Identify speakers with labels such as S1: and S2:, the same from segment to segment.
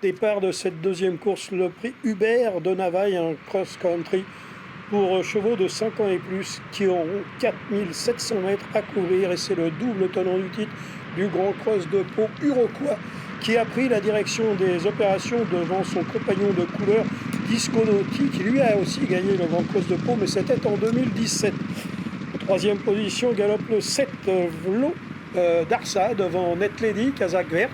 S1: Départ de cette deuxième course, le prix Hubert de Navaille, un cross-country pour chevaux de 5 ans et plus qui auront 4700 mètres à couvrir, et c'est le double tenant du titre du Grand Cross de Pau, Uroquois, qui a pris la direction des opérations devant son compagnon de couleur Disco Dotti, qui lui a aussi gagné le Grand Cross de Pau, mais c'était en 2017. En troisième position galope le 7 Vlo d'Arsa devant Net Lady, Casaque verte.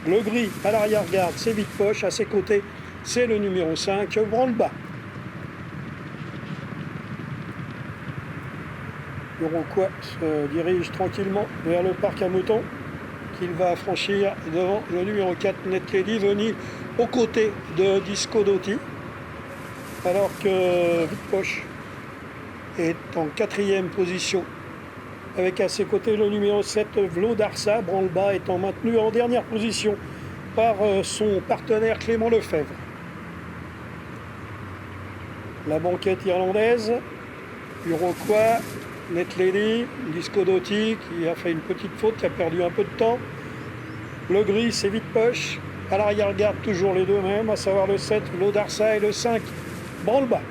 S1: Le gris à l'arrière-garde, c'est Vite Poche. À ses côtés, c'est le numéro 5, Branle-Bas. Uroquois se dirige tranquillement vers le parc à moutons qu'il va franchir devant le numéro 4, Net Lady, venu aux côtés de Disco Dotti, alors que Vite Poche est en quatrième position. Avec à ses côtés le numéro 7, Vlo d'Arsa. Branle-Bas étant maintenu en dernière position par son partenaire Clément Lefebvre. La banquette irlandaise, Uroquois, Net Lady, Disco Dotti qui a fait une petite faute, qui a perdu un peu de temps. Le gris, c'est Vite Poche. À l'arrière-garde, toujours les deux mêmes, à savoir le 7, Vlo d'Arsa, et le 5, Branle-Bas.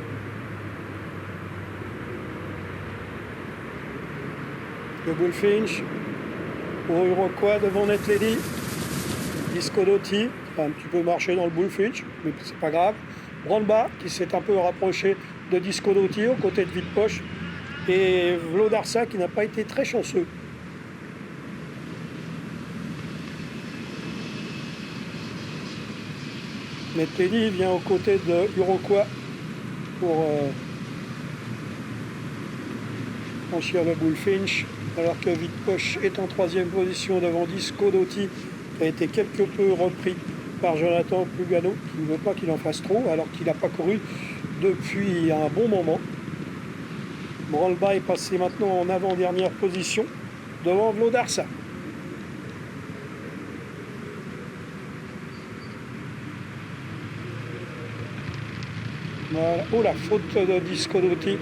S1: Le Bullfinch pour Uroquois devant Net Lady. Disco Dotti a un petit peu marché dans le Bullfinch, mais c'est pas grave. Branle-Bas qui s'est un peu rapproché de Disco Dotti aux côtés de Vite Poche. Et Vlo d'Arsa qui n'a pas été très chanceux. Net Lady vient aux côtés de Uroquois pour franchir le Bullfinch, alors que Vite Poche est en troisième position devant Disco Dotti, qui a été quelque peu repris par Jonathan Plugano, qui ne veut pas qu'il en fasse trop, alors qu'il n'a pas couru depuis un bon moment. Branle-Bas est passé maintenant en avant-dernière position devant Vlo d'Arsa. Voilà. Oh, la faute de Disco Dotti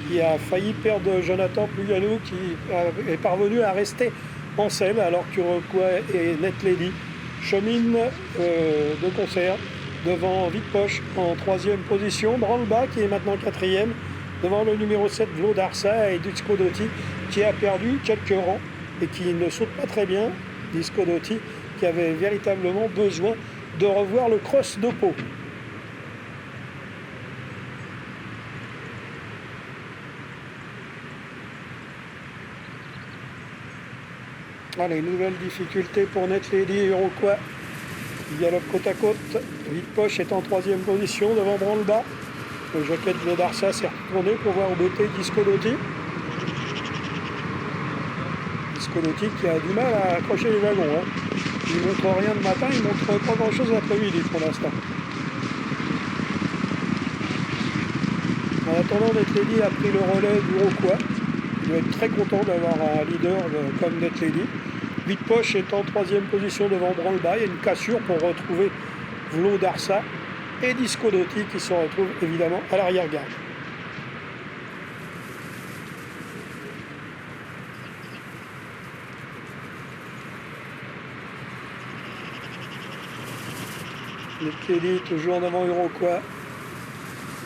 S1: qui a failli perdre Jonathan Plugano, qui est parvenu à rester en selle, alors qu'Uroquois et Net Lady cheminent de concert devant Vite Poche en troisième position. Branle-Bas qui est maintenant quatrième devant le numéro 7, Vlo d'Arsa, et Disco Dotti qui a perdu quelques rangs et qui ne saute pas très bien. Disco Dotti qui avait véritablement besoin de revoir le cross de Pau. Allez, nouvelle difficulté pour Net Lady et Uroquois. Il galope côte à côte. Vite Poche est en troisième position devant Branle-Bas. Le jockey de Vlo d'Arsa s'est retourné pour voir botter Disco Dotti. Disco Dotti qui a du mal à accrocher les wagons. Il ne montre rien le matin, il ne montre pas grand-chose l'après-midi pour l'instant. En attendant, Net Lady a pris le relais d'Uroquois. Il doit être très content d'avoir un leader comme Net Lady. Vite Poche est en troisième position devant Branle-Bas. Il y a une cassure pour retrouver Vlo d'Arsa et Disco Dotti qui se retrouve évidemment à l'arrière-garde. Net Lady toujours devant Uroquois,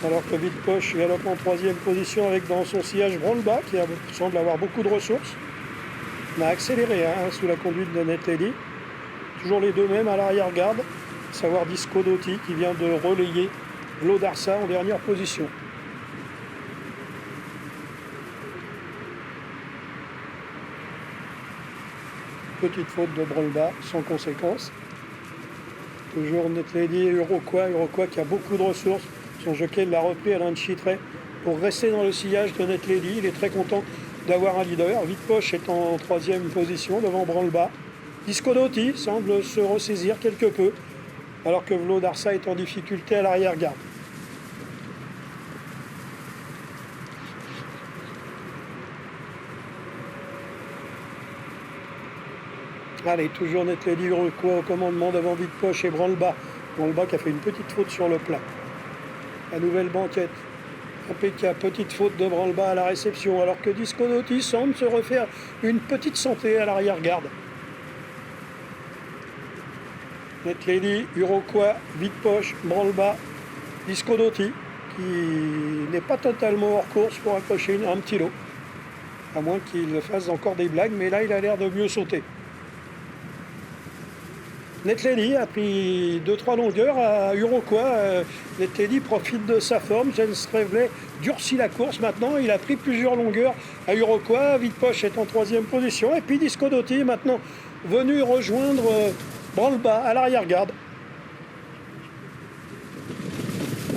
S1: alors que Vite Poche galope en troisième position avec dans son sillage Branle-Bas qui semble avoir beaucoup de ressources. On a accéléré sous la conduite de Net Lady. Toujours les deux mêmes à l'arrière-garde, à savoir Disco Dotti qui vient de relayer Vlo d'Arsa en dernière position. Petite faute de Branle-Bas, sans conséquence. Toujours Net Lady et Uroquois. Uroquois qui a beaucoup de ressources. Son jockey l'a repris, Alain Chitret, pour rester dans le sillage de Net Lady. Il est très content d'avoir un leader. Vite Poche est en troisième position devant Branle-Bas. Disco Dotti semble se ressaisir quelque peu, alors que Vlo d'Arsa est en difficulté à l'arrière-garde. Allez, toujours Net Lady Uroquois au commandement devant Vite Poche et Branle-Bas. Branle-Bas qui a fait une petite faute sur le plat. La nouvelle banquette. Impeccable, petite faute de Branle-Bas à la réception, alors que Disco Dotti semble se refaire une petite santé à l'arrière-garde. Netlady, Uruquois, Vite-Poche, Branle-Bas, Disco Doty, qui n'est pas totalement hors course pour accrocher un petit lot. À moins qu'il fasse encore des blagues, mais là il a l'air de mieux sauter. Netlady a pris 2-3 longueurs à Uruquois. Netlady profite de sa forme. James Trevley durcit la course maintenant. Il a pris plusieurs longueurs à Uruquois. Vite-Poche est en 3e position. Et puis Disco Doty maintenant venu rejoindre Branle-Bas à l'arrière-garde.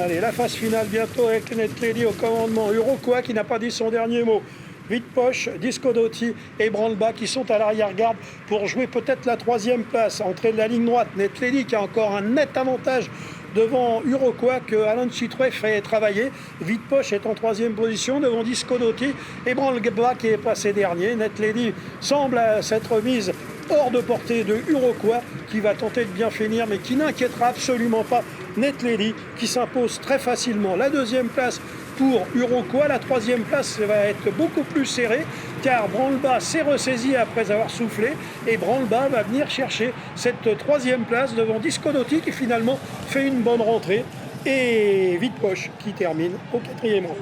S1: Allez, la phase finale bientôt avec Netlady au commandement. Uruquois qui n'a pas dit son dernier mot. Vite-Poche, Disco Doty et Branle-Bas qui sont à l'arrière-garde pour jouer peut-être la 3e place. Entrée de la ligne droite, Netlady qui a encore un net avantage devant Uruquois que Alain Chitrouet fait travailler. Vite-Poche est en 3e position devant Disco Doty et Branle-Bas qui est passé dernier. Netlady semble s'être mise hors de portée de Uruquois qui va tenter de bien finir mais qui n'inquiétera absolument pas Netlady qui s'impose très facilement. La 2e place pour Uruquois, la 3e place va être beaucoup plus serrée car Branle-Bas s'est ressaisi après avoir soufflé et Branle-Bas va venir chercher cette 3e place devant Disco Doty qui finalement fait une bonne rentrée et Vite-Poche qui termine au 4e rang.